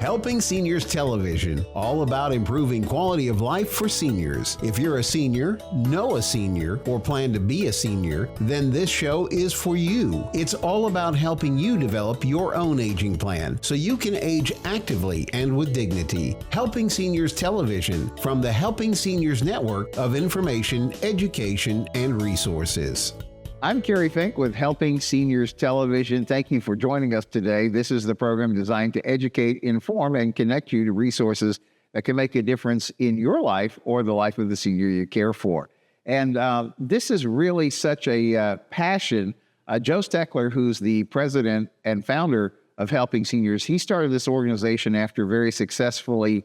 Helping Seniors Television, all about improving quality of life for seniors. If you're a senior, know a senior, or plan to be a senior, then this show is for you. It's all about helping you develop your own aging plan so you can age actively and with dignity. Helping Seniors Television from the Helping Seniors Network of information, education, and resources. I'm Kerry Fink with Helping Seniors Television. Thank you for joining us today. This is the program designed to educate, inform, and connect you to resources that can make a difference in your life or the life of the senior you care for. And this is really such a passion. Joe Steckler, who's the president and founder of Helping Seniors, he started this organization after very successfully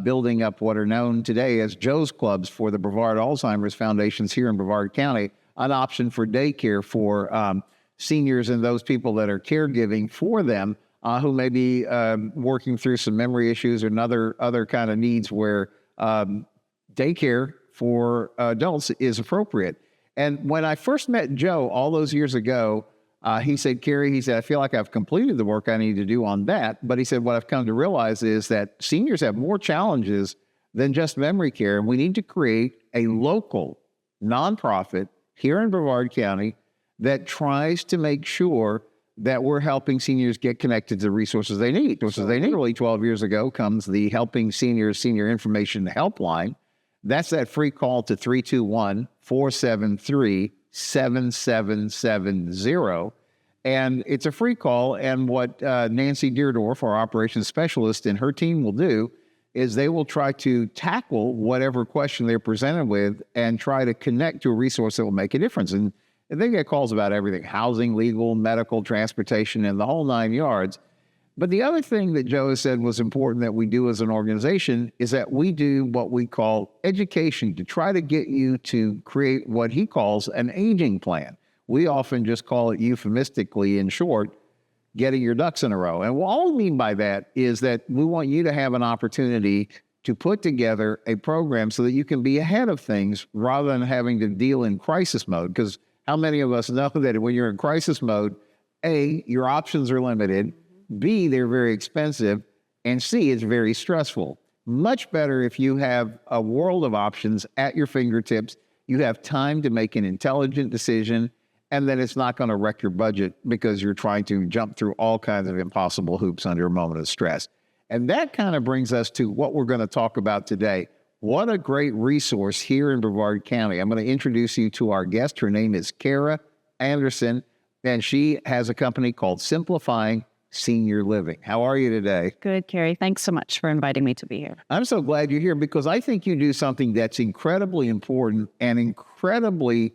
building up what are known today as Joe's Clubs for the Brevard Alzheimer's Foundations here in Brevard County, an option for daycare for seniors and those people that are caregiving for them who may be working through some memory issues or other kind of needs where daycare for adults is appropriate. And when I first met Joe all those years ago, he said, Kerry, he said, I feel like I've completed the work I need to do on that. But he said, what I've come to realize is that seniors have more challenges than just memory care. And we need to create a local nonprofit here in Brevard County that tries to make sure that we're helping seniors get connected to the resources they need. Really 12 years ago comes the Helping Seniors Senior Information Helpline. That's that free call to 321-473-7770. And it's a free call. And what Nancy Deerdorf, our operations specialist, and her team will do is they will try to tackle whatever question they're presented with and try to connect to a resource that will make a difference. And they get calls about everything: housing, legal, medical, transportation, and the whole 9 yards. But the other thing that Joe has said was important that we do as an organization is that we do what we call education to try to get you to create what he calls an aging plan. We often just call it euphemistically, in short, getting your ducks in a row. And what all we mean by that is that we want you to have an opportunity to put together a program so that you can be ahead of things rather than having to deal in crisis mode. Because how many of us know that when you're in crisis mode, A, your options are limited, B, they're very expensive, and C, it's very stressful. Much better if you have a world of options at your fingertips, you have time to make an intelligent decision, and then it's not going to wreck your budget because you're trying to jump through all kinds of impossible hoops under a moment of stress. And that kind of brings us to what we're going to talk about today. What a great resource here in Brevard County. I'm going to introduce you to our guest. Her name is Kerry Anderson, and she has a company called Simplifying Senior Living. How are you today? Good, Kerry. Thanks so much for inviting me to be here. I'm so glad you're here because I think you do something that's incredibly important and incredibly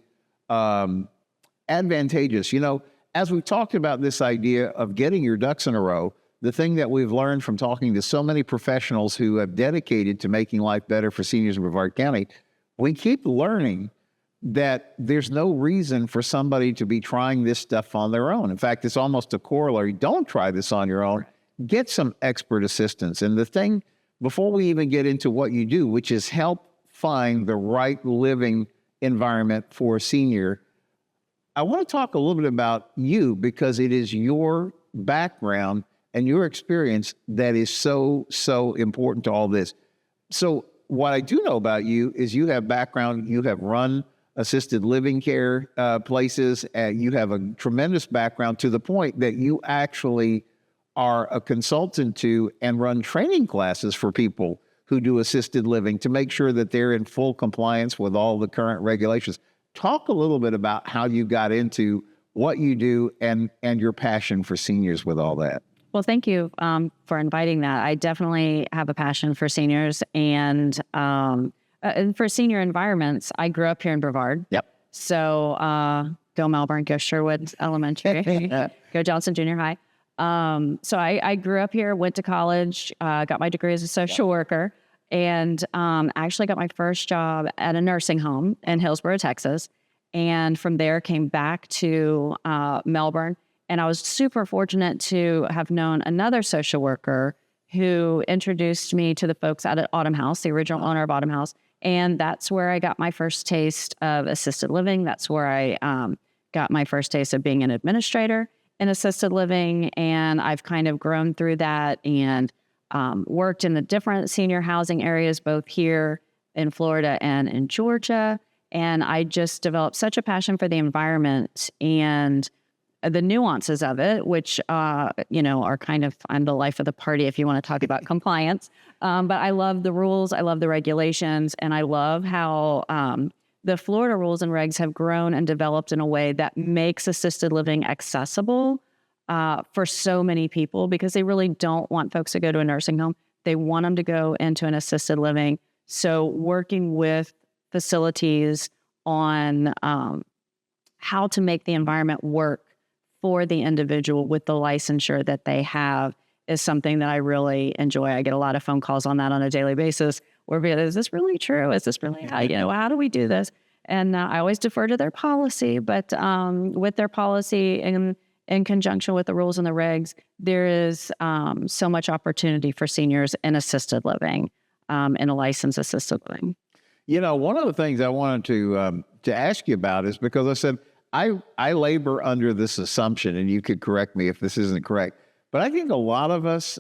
advantageous. You know, as we talked about this idea of getting your ducks in a row, the thing that we've learned from talking to so many professionals who have dedicated to making life better for seniors in Brevard County, we keep learning that there's no reason for somebody to be trying this stuff on their own. In fact, it's almost a corollary. Don't try this on your own. Get some expert assistance. And the thing, before we even get into what you do, which is help find the right living environment for a senior, I want to talk a little bit about you because it is your background and your experience that is so important to all this. So what I do know about you is you have background, you have run assisted living care places, you have a tremendous background to the point that you actually are a consultant to and run training classes for people who do assisted living to make sure that they're in full compliance with all the current regulations. Talk a little bit about how you got into what you do and your passion for seniors with all that. Well, thank you for inviting that. I definitely have a passion for seniors and for senior environments. I grew up here in Brevard. Yep. So go Melbourne, go Sherwood Elementary, go Johnson Junior High. So I grew up here, went to college, got my degree as a social worker, and actually got my first job at a nursing home in Hillsborough, Texas. And from there came back to Melbourne. And I was super fortunate to have known another social worker who introduced me to the folks out at Autumn House, the original owner of Autumn House. And that's where I got my first taste of assisted living. That's where I got my first taste of being an administrator in assisted living. And I've kind of grown through that and worked in the different senior housing areas, both here in Florida and in Georgia. And I just developed such a passion for the environment and the nuances of it, which, are kind of, I'm the life of the party if you want to talk about compliance. But I love the rules. I love the regulations. And I love how the Florida rules and regs have grown and developed in a way that makes assisted living accessible for so many people, because they really don't want folks to go to a nursing home. They want them to go into an assisted living. So working with facilities on how to make the environment work for the individual with the licensure that they have is something that I really enjoy. I get a lot of phone calls on that on a daily basis where is this really true? Is this really how do we do this? And I always defer to their policy, but with their policy in conjunction with the rules and the regs, there is so much opportunity for seniors in assisted living, in a licensed assisted living. One of the things I wanted to ask you about is because I said, I labor under this assumption, and you could correct me if this isn't correct, but I think a lot of us,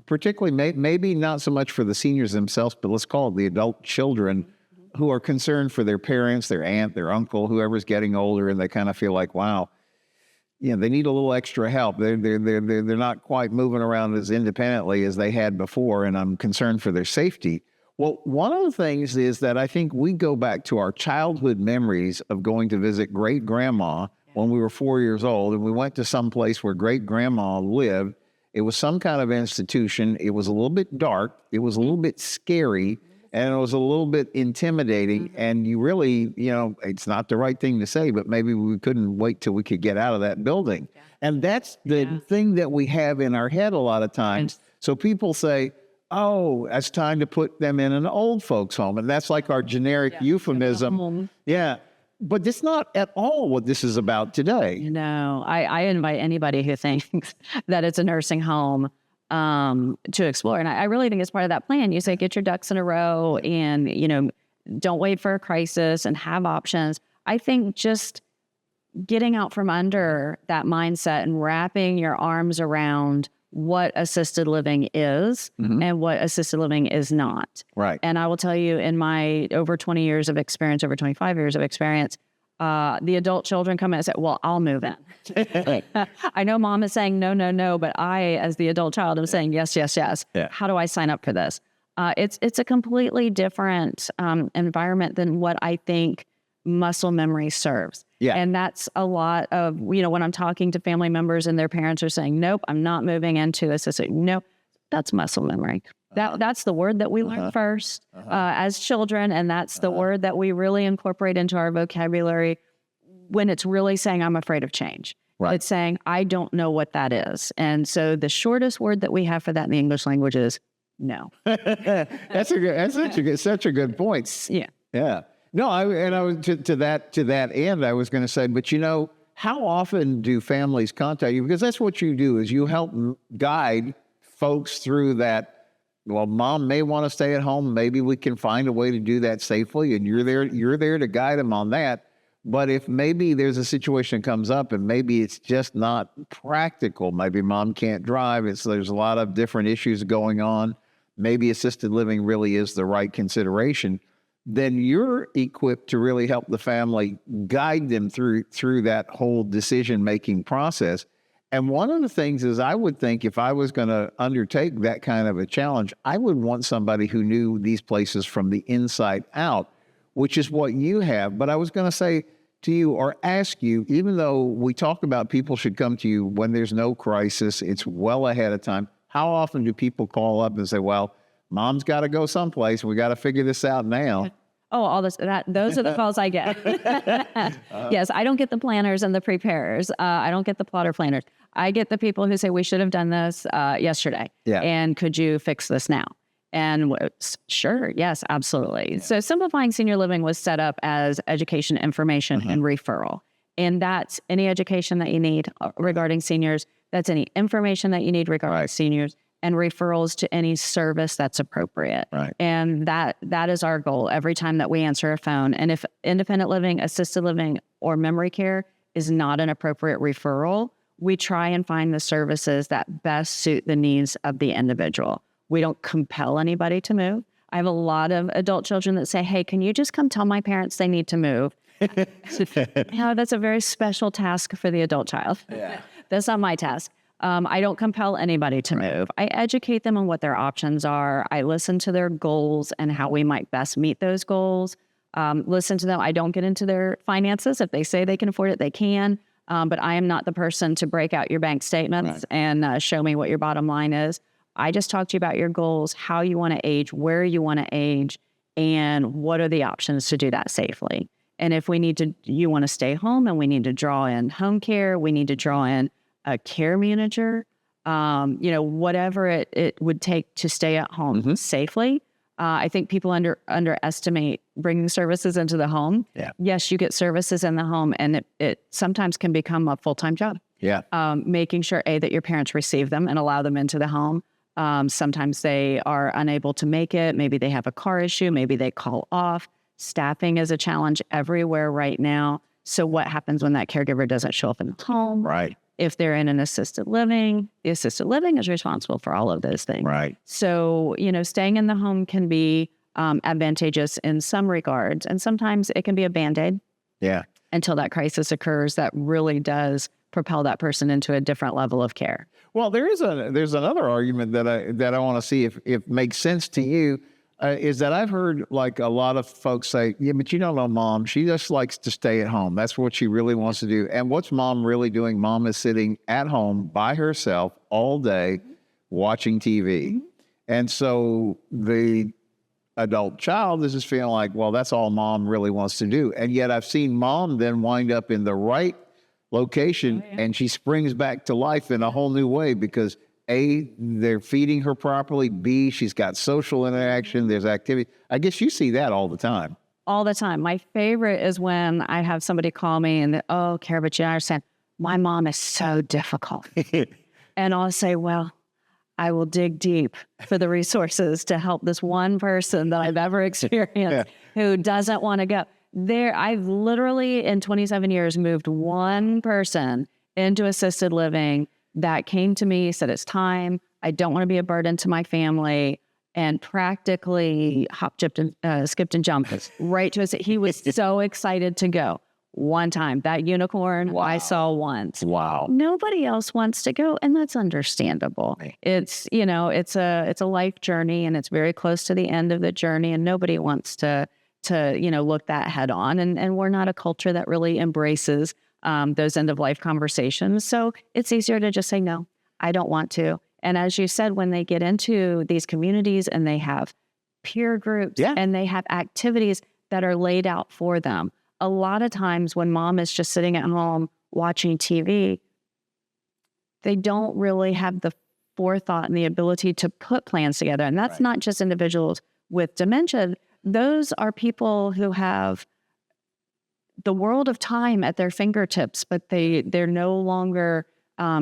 particularly maybe not so much for the seniors themselves, but let's call it the adult children who are concerned for their parents, their aunt, their uncle, whoever's getting older, and they kind of feel like, wow, they need a little extra help. They're not quite moving around as independently as they had before, and I'm concerned for their safety. Well, one of the things is that I think we go back to our childhood memories of going to visit great-grandma when we were 4 years old, and we went to some place where great-grandma lived. It was some kind of institution. It was a little bit dark. It was a little bit scary, and it was a little bit intimidating. And you really, it's not the right thing to say, but maybe we couldn't wait till we could get out of that building. Yeah. And that's the thing that we have in our head a lot of times. So people say, oh, it's time to put them in an old folks home. And that's like our generic euphemism. Yeah. But that's not at all what this is about today. No, I invite anybody who thinks that it's a nursing home to explore. And I really think it's part of that plan. You say, get your ducks in a row and, don't wait for a crisis and have options. I think just getting out from under that mindset and wrapping your arms around what assisted living is and what assisted living is not. Right. And I will tell you, in my over 20 years of experience, over 25 years of experience, the adult children come in and say, well, I'll move in. I know mom is saying no, no, no, but I, as the adult child, am saying yes, yes, yes. Yeah. How do I sign up for this? It's a completely different environment than what I think muscle memory serves. Yeah. And that's a lot of, when I'm talking to family members and their parents are saying, nope, I'm not moving into assisted. Nope, that's muscle memory. That's the word that we learn first as children. And that's the word that we really incorporate into our vocabulary when it's really saying, I'm afraid of change. Right. It's saying, I don't know what that is. And so the shortest word that we have for that in the English language is no. That's such a good point. Yeah. Yeah. No, I was to that end, I was going to say, but how often do families contact you? Because that's what you do, is you help guide folks through that. Well, mom may want to stay at home. Maybe we can find a way to do that safely, and you're there to guide them on that. But if maybe there's a situation that comes up and maybe it's just not practical, maybe mom can't drive, there's a lot of different issues going on, maybe assisted living really is the right consideration, then you're equipped to really help the family guide them through that whole decision-making process. And one of the things is, I would think if I was going to undertake that kind of a challenge, I would want somebody who knew these places from the inside out, which is what you have. But I was going to say to you, or ask you, even though we talk about people should come to you when there's no crisis, it's well ahead of time, how often do people call up and say, well, mom's got to go someplace, we got to figure this out now? Oh, those are the calls I get. Yes, I don't get the planners and the preparers. I don't get the plotter planners. I get the people who say, we should have done this yesterday. Yeah. And could you fix this now? And sure, yes, absolutely. Yeah. So Simplifying Senior Living was set up as education, information, and referral. And that's any education that you need regarding seniors. That's any information that you need regarding seniors, and referrals to any service that's appropriate. Right. And that is our goal every time that we answer a phone. And if independent living, assisted living, or memory care is not an appropriate referral, we try and find the services that best suit the needs of the individual. We don't compel anybody to move. I have a lot of adult children that say, hey, can you just come tell my parents they need to move? That's a very special task for the adult child. Yeah. That's not my task. I don't compel anybody to move. I educate them on what their options are. I listen to their goals and how we might best meet those goals. Listen to them. I don't get into their finances. If they say they can afford it, they can. But I am not the person to break out your bank statements and show me what your bottom line is. I just talk to you about your goals, how you want to age, where you want to age, and what are the options to do that safely. And if you want to stay home and we need to draw in home care, we need to draw in a care manager, whatever it would take to stay at home safely. I think people underestimate bringing services into the home. Yeah. Yes, you get services in the home, and it sometimes can become a full-time job. Yeah. Making sure, that your parents receive them and allow them into the home. Sometimes they are unable to make it. Maybe they have a car issue. Maybe they call off. Staffing is a challenge everywhere right now. So what happens when that caregiver doesn't show up in the home? Right. If they're in an assisted living, the assisted living is responsible for all of those things. Right. So, staying in the home can be advantageous in some regards. And sometimes it can be a Band-Aid. Yeah. Until that crisis occurs that really does propel that person into a different level of care. Well, there's another argument that I want to see if makes sense to you, is that I've heard like a lot of folks say, yeah, but you don't know mom. She just likes to stay at home. That's what she really wants to do. And what's mom really doing? Mom is sitting at home by herself all day watching TV. And so the adult child is just feeling like, well, that's all mom really wants to do. And yet I've seen mom then wind up in the right location and she springs back to life in a whole new way because A, they're feeding her properly. B, she's got social interaction. There's activity. I guess you see that all the time. All the time. My favorite is when I have somebody call me and, Kerry, but you understand, my mom is so difficult. And I'll say, well, I will dig deep for the resources to help this one person that I've ever experienced who doesn't want to go. I've literally in 27 years moved one person into assisted living that came to me, said, it's time. I don't want to be a burden to my family, and practically skipped and jumped right to us. He was so excited to go. One time, that unicorn I saw once. Wow. Nobody else wants to go, and that's understandable. It's, it's a life journey, and it's very close to the end of the journey, and nobody wants to look that head on. And we're not a culture that really embraces those end of life conversations. So it's easier to just say, no, I don't want to. And as you said, when they get into these communities and they have peer groups and they have activities that are laid out for them, a lot of times when mom is just sitting at home watching TV, they don't really have the forethought and the ability to put plans together. And that's not just individuals with dementia. Those are people who have the world of time at their fingertips, but they're no longer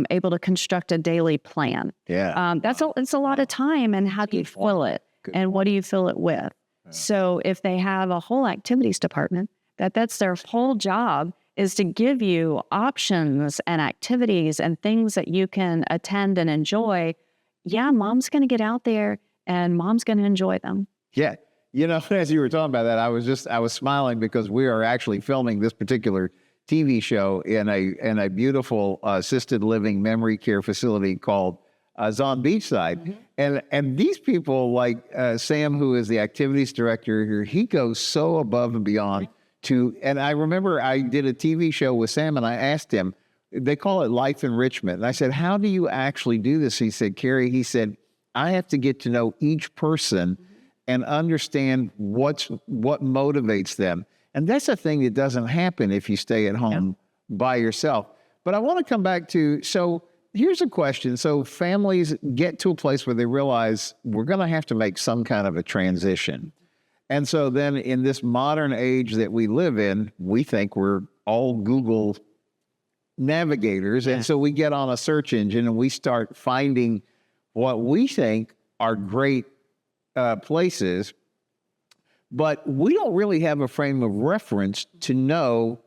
able to construct a daily plan. Yeah. It's a lot of time. And how do you fill it? And what do you fill it with? So if they have a whole activities department, that's their whole job, is to give you options and activities and things that you can attend and enjoy. Yeah, mom's going to get out there and mom's going to enjoy them. Yeah. As you were talking about that, I was smiling because we are actually filming this particular TV show in a beautiful assisted living memory care facility called on Beachside. And these people like Sam, who is the activities director here, he goes so above and beyond and I remember I did a TV show with Sam and I asked him, they call it life enrichment. And I said, how do you actually do this? He said, Kerry, I have to get to know each person and understand what motivates them. And that's a thing that doesn't happen if you stay at home by yourself. But I want to come back to, so here's a question. So families get to a place where they realize we're going to have to make some kind of a transition. And so then in this modern age that we live in, we think we're all Google navigators. And so we get on a search engine and we start finding what we think are great places, but we don't really have a frame of reference to know,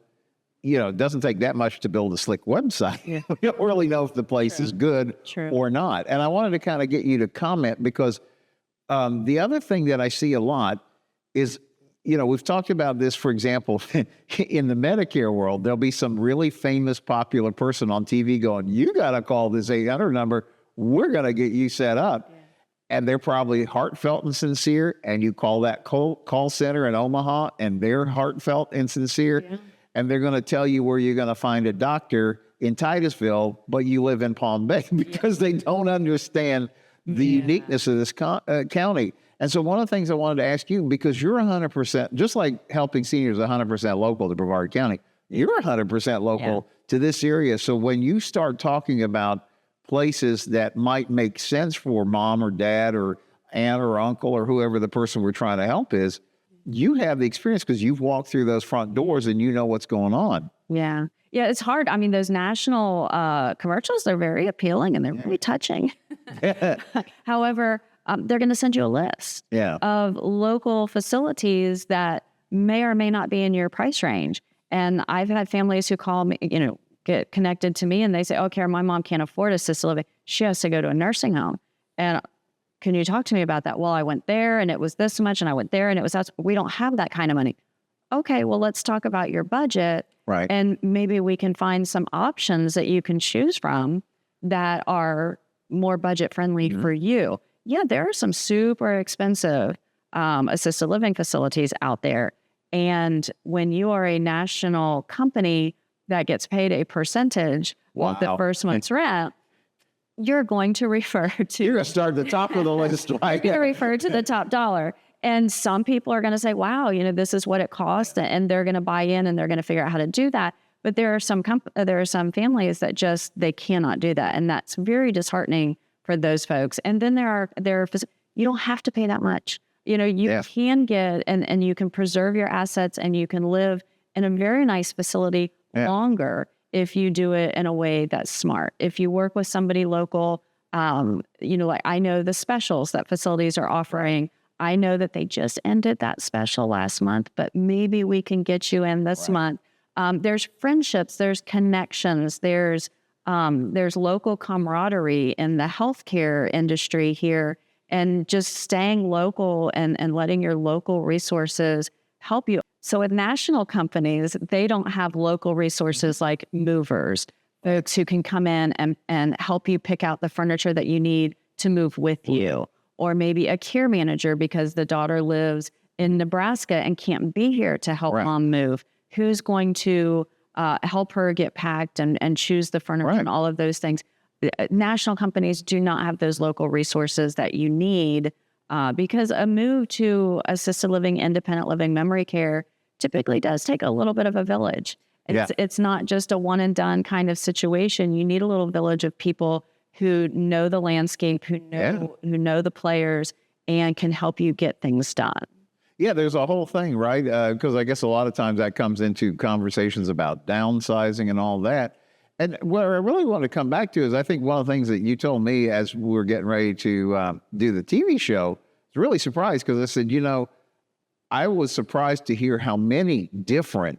it doesn't take that much to build a slick website. We don't really know if the place is good or not. And I wanted to kind of get you to comment because the other thing that I see a lot is, we've talked about this, for example, in the Medicare world, there'll be some really famous, popular person on TV going, you got to call this 800 number. We're going to get you set up. Yeah. And they're probably heartfelt and sincere. And you call that call center in Omaha and they're heartfelt and sincere. Yeah. And they're going to tell you where you're going to find a doctor in Titusville, but you live in Palm Bay because they don't understand the uniqueness of this county. And so one of the things I wanted to ask you, because you're 100%, just like helping seniors 100% local to Brevard County, you're 100% local to this area. So when you start talking about places that might make sense for mom or dad or aunt or uncle or whoever the person we're trying to help is, you have the experience because you've walked through those front doors and you know what's going on. Yeah. Yeah, it's hard. I mean, those national commercials, they're very appealing and they're very touching. However, they're going to send you a list of local facilities that may or may not be in your price range. And I've had families who call me, get connected to me and they say, oh, Kerry, my mom can't afford assisted living. She has to go to a nursing home. And can you talk to me about that? Well, I went there and it was this much and I went there and it was that. We don't have that kind of money. Okay, well, let's talk about your budget. Right. And maybe we can find some options that you can choose from that are more budget friendly for you. Yeah, there are some super expensive assisted living facilities out there. And when you are a national company that gets paid a percentage of the first month's rent, you're going to refer to... You're going to start at the top of the list, right? You're refer to the top dollar. And some people are going to say, wow, this is what it costs. And they're going to buy in and they're going to figure out how to do that. But there are some families that they cannot do that. And that's very disheartening for those folks. And then you don't have to pay that much. You can get, and you can preserve your assets and you can live in a very nice facility longer if you do it in a way that's smart. If you work with somebody local, like I know the specials that facilities are offering. I know that they just ended that special last month, but maybe we can get you in this month. There's friendships, there's connections, there's local camaraderie in the healthcare industry here, and just staying local and letting your local resources help you. So with national companies, they don't have local resources like movers, folks who can come in and help you pick out the furniture that you need to move with you. Or maybe a care manager because the daughter lives in Nebraska and can't be here to help mom move. Who's going to help her get packed and choose the furniture and all of those things. National companies do not have those local resources that you need because a move to assisted living, independent living, memory care typically does take a little bit of a village. It's not just a one and done kind of situation. You need a little village of people who know the landscape, who know the players, and can help you get things done. Yeah, there's a whole thing, right? Because I guess a lot of times that comes into conversations about downsizing and all that. And what I really want to come back to is I think one of the things that you told me as we were getting ready to do the TV show, I was really surprised because I said, I was surprised to hear how many different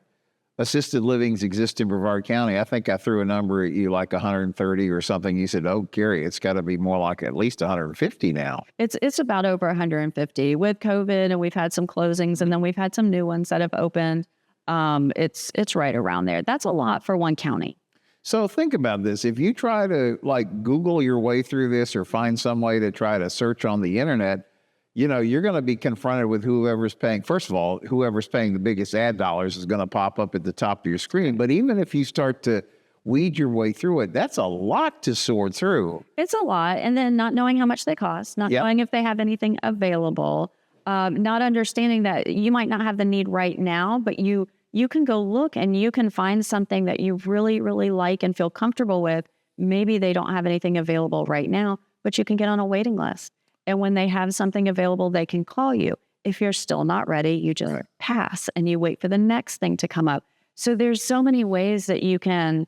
assisted livings exist in Brevard County. I think I threw a number at you like 130 or something. You said, oh, Kerry, it's got to be more like at least 150 now. It's about over 150 with COVID, and we've had some closings, and then we've had some new ones that have opened. It's right around there. That's a lot for one county. So think about this. If you try to Google your way through this or find some way to try to search on the internet, you're going to be confronted with whoever's paying. First of all, whoever's paying the biggest ad dollars is going to pop up at the top of your screen. But even if you start to weed your way through it, that's a lot to sort through. It's a lot. And then not knowing how much they cost, not knowing if they have anything available, not understanding that you might not have the need right now, but you can go look and you can find something that you really, really like and feel comfortable with. Maybe they don't have anything available right now, but you can get on a waiting list. And when they have something available, they can call you. If you're still not ready, you just pass and you wait for the next thing to come up. So there's so many ways that you can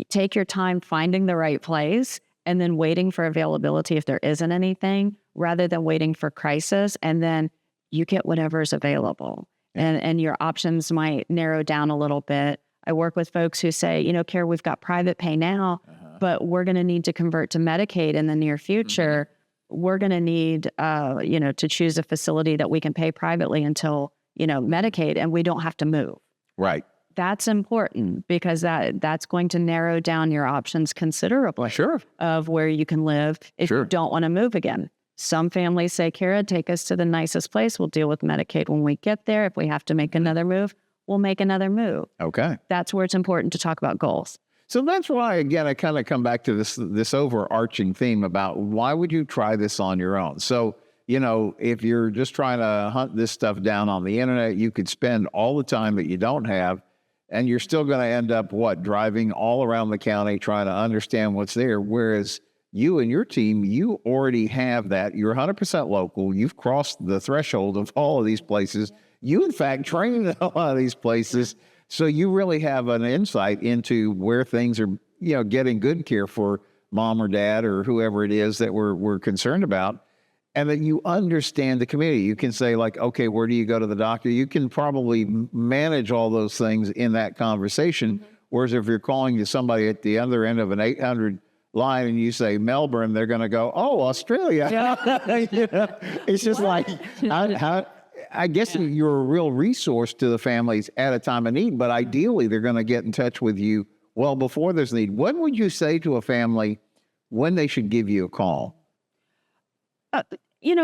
take your time finding the right place and then waiting for availability if there isn't anything, rather than waiting for crisis. And then you get whatever's available. And your options might narrow down a little bit. I work with folks who say, Kerry, we've got private pay now, but we're going to need to convert to Medicaid in the near future. We're going to need, to choose a facility that we can pay privately until, Medicaid, and we don't have to move. Right. That's important because that's going to narrow down your options considerably. Sure. Of where you can live if you don't want to move again. Some families say, Kara, take us to the nicest place. We'll deal with Medicaid when we get there. If we have to make another move, we'll make another move. Okay. That's where it's important to talk about goals. So that's why, again, I kind of come back to this overarching theme about why would you try this on your own? So, if you're just trying to hunt this stuff down on the internet, you could spend all the time that you don't have, and you're still going to end up, driving all around the county trying to understand what's there. Whereas you and your team, you already have that. You're 100% local. You've crossed the threshold of all of these places. You, in fact, train in a lot of these places. So you really have an insight into where things are, getting good care for mom or dad or whoever it is that we're concerned about. And that you understand the community. You can say like, okay, where do you go to the doctor? You can probably manage all those things in that conversation. Whereas if you're calling to somebody at the other end of an 800 line and you say Melbourne, they're going to go, oh, Australia. It's just like, I guess you're a real resource to the families at a time of need, but ideally they're going to get in touch with you well before there's need. What would you say to a family when they should give you a call?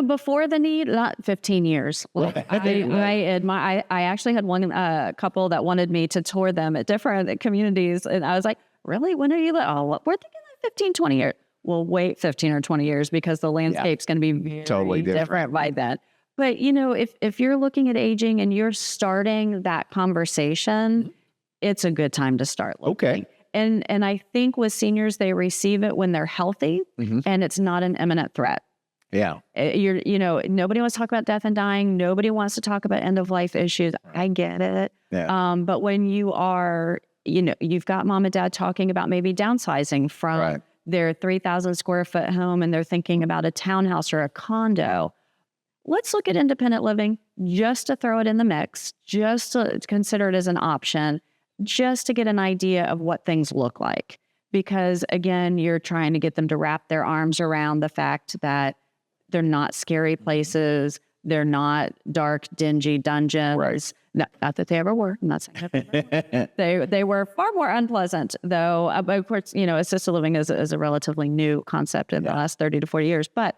Before the need, not 15 years. I actually had one couple that wanted me to tour them at different communities. And I was like, really? When are you? We're thinking like 15, 20 years. Well, wait 15 or 20 years because the landscape's going to be very totally different by then. But, if you're looking at aging and you're starting that conversation, it's a good time to start looking. Okay. And I think with seniors, they receive it when they're healthy and it's not an imminent threat. Yeah. Nobody wants to talk about death and dying. Nobody wants to talk about end of life issues. I get it. Yeah. But when you are, you've got mom and dad talking about maybe downsizing from their 3,000 square foot home and they're thinking about a townhouse or a condo. Let's look at independent living just to throw it in the mix, just to consider it as an option, just to get an idea of what things look like. Because again, you're trying to get them to wrap their arms around the fact that they're not scary places. They're not dark, dingy dungeons. Right. Not that they ever were. I'm not saying that they were far more unpleasant, though. Of course, assisted living is a relatively new concept in the last 30 to 40 years. But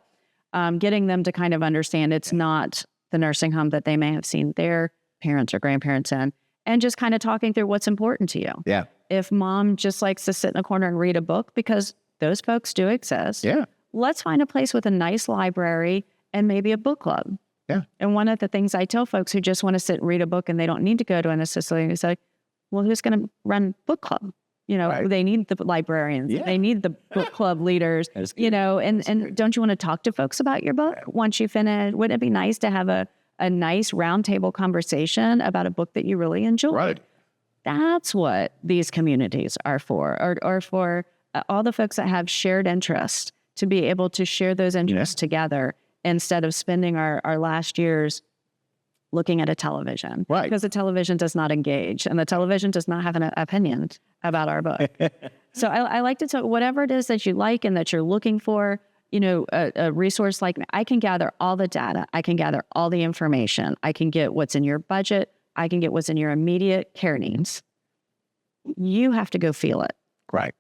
getting them to kind of understand it's not the nursing home that they may have seen their parents or grandparents in, and just kind of talking through what's important to you. Yeah. If mom just likes to sit in a corner and read a book, because those folks do exist. Yeah. Let's find a place with a nice library and maybe a book club. Yeah. And one of the things I tell folks who just want to sit and read a book and they don't need to go to an assisted living is like, well, who's going to run book club? They need the librarians. Yeah. They need the book club leaders, and don't you want to talk to folks about your book once you finish? Wouldn't it be nice to have a nice roundtable conversation about a book that you really enjoy? Right. That's what these communities are for, or for all the folks that have shared interest, to be able to share those interests together instead of spending our last years looking at a television. Right. Because the television does not engage and the television does not have an opinion about our book. So I like to tell whatever it is that you like and that you're looking for, a resource like me, I can gather all the data. I can gather all the information. I can get what's in your budget. I can get what's in your immediate care needs. You have to go feel it. Right.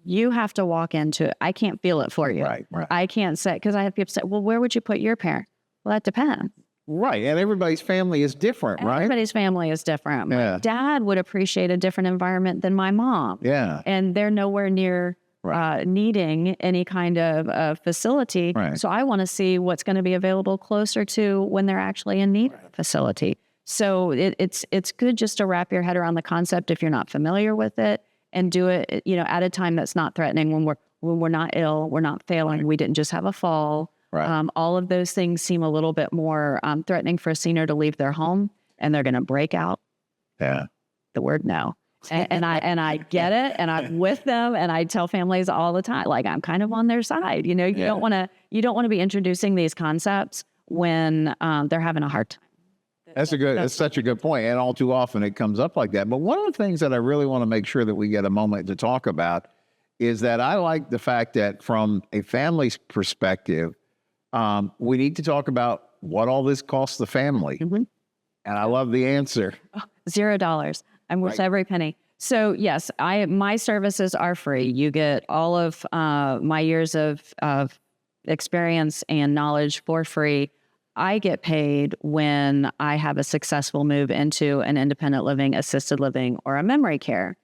You have to walk into it. I can't feel it for you. Right. I can't say, because I have people say, well, where would you put your parent? Well, that depends. Right. And everybody's family is different, right? Everybody's family is different. Yeah. My dad would appreciate a different environment than my mom. Yeah. And they're nowhere near needing any kind of facility. Right. So I want to see what's going to be available closer to when they're actually in need of a facility. So it's good just to wrap your head around the concept if you're not familiar with it, and do it, at a time that's not threatening, when we're not ill, we're not failing, we didn't just have a fall. Right. All of those things seem a little bit more threatening for a senior to leave their home, and they're going to break out. Yeah. The word no. And I get it, and I'm with them, and I tell families all the time, like, I'm kind of on their side. You don't want to be introducing these concepts when they're having a hard time. That's such a good point. And all too often it comes up like that. But one of the things that I really want to make sure that we get a moment to talk about is that I like the fact that from a family's perspective, we need to talk about what all this costs the family. And I love the answer. $0. I'm worth every penny. So yes, my services are free. You get all of my years of experience and knowledge for free. I get paid when I have a successful move into an independent living, assisted living, or a memory care.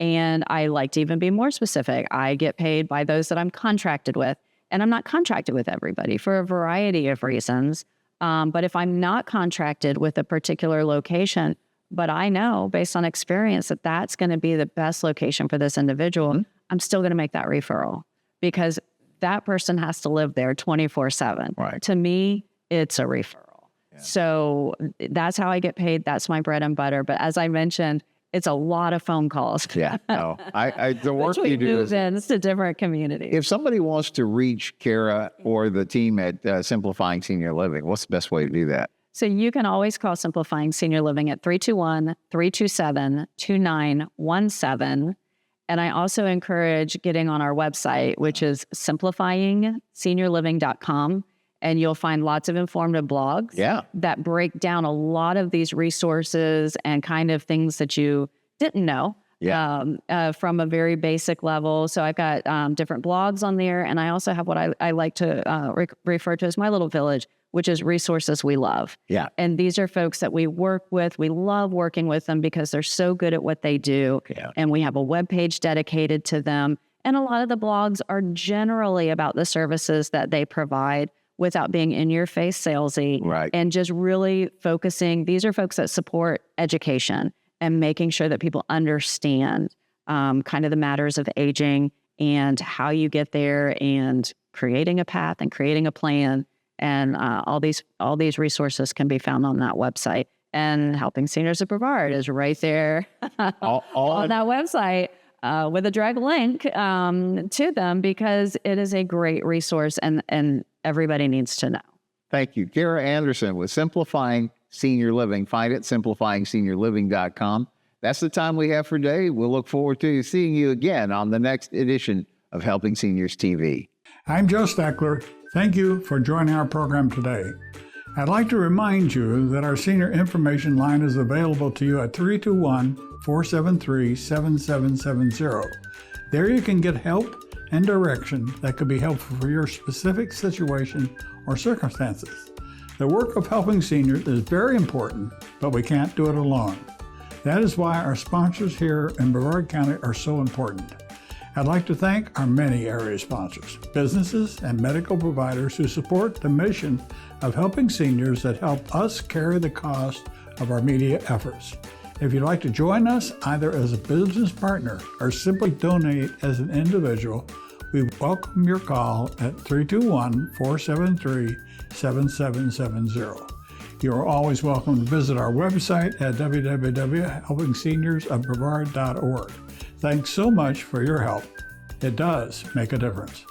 And I like to even be more specific. I get paid by those that I'm contracted with. And I'm not contracted with everybody for a variety of reasons. But if I'm not contracted with a particular location, but I know based on experience that that's going to be the best location for this individual, I'm still going to make that referral because that person has to live there 24/7. Right. To me, it's a referral. Yeah. So that's how I get paid. That's my bread and butter. But as I mentioned, it's a lot of phone calls. Yeah. No, the work you do is to different communities. If somebody wants to reach Kara or the team at Simplifying Senior Living, what's the best way to do that? So you can always call Simplifying Senior Living at 321-327-2917. And I also encourage getting on our website, which is simplifyingseniorliving.com. And you'll find lots of informative blogs that break down a lot of these resources and kind of things that you didn't know from a very basic level. So I've got different blogs on there. And I also have what I like to refer to as my little village, which is resources we love. Yeah. And these are folks that we work with. We love working with them because they're so good at what they do. Yeah. And we have a webpage dedicated to them. And a lot of the blogs are generally about the services that they provide without being in your face salesy. Right. And just really focusing. These are folks that support education and making sure that people understand kind of the matters of aging and how you get there and creating a path and creating a plan. And all these resources can be found on that website. And Helping Seniors of Brevard is right there on that website with a direct link to them because it is a great resource and everybody needs to know. Thank you. Kara Anderson with Simplifying Senior Living. Find it, simplifyingseniorliving.com. That's the time we have for today. We'll look forward to seeing you again on the next edition of Helping Seniors TV. I'm Joe Steckler. Thank you for joining our program today. I'd like to remind you that our senior information line is available to you at 321-473-7770. There you can get help and direction that could be helpful for your specific situation or circumstances. The work of helping seniors is very important, but we can't do it alone. That is why our sponsors here in Brevard County are so important. I'd like to thank our many area sponsors, businesses, and medical providers who support the mission of helping seniors that help us carry the cost of our media efforts. If you'd like to join us either as a business partner or simply donate as an individual, we welcome your call at 321-473-7770. You are always welcome to visit our website at www.helpingseniorsofbrevard.org. Thanks so much for your help. It does make a difference.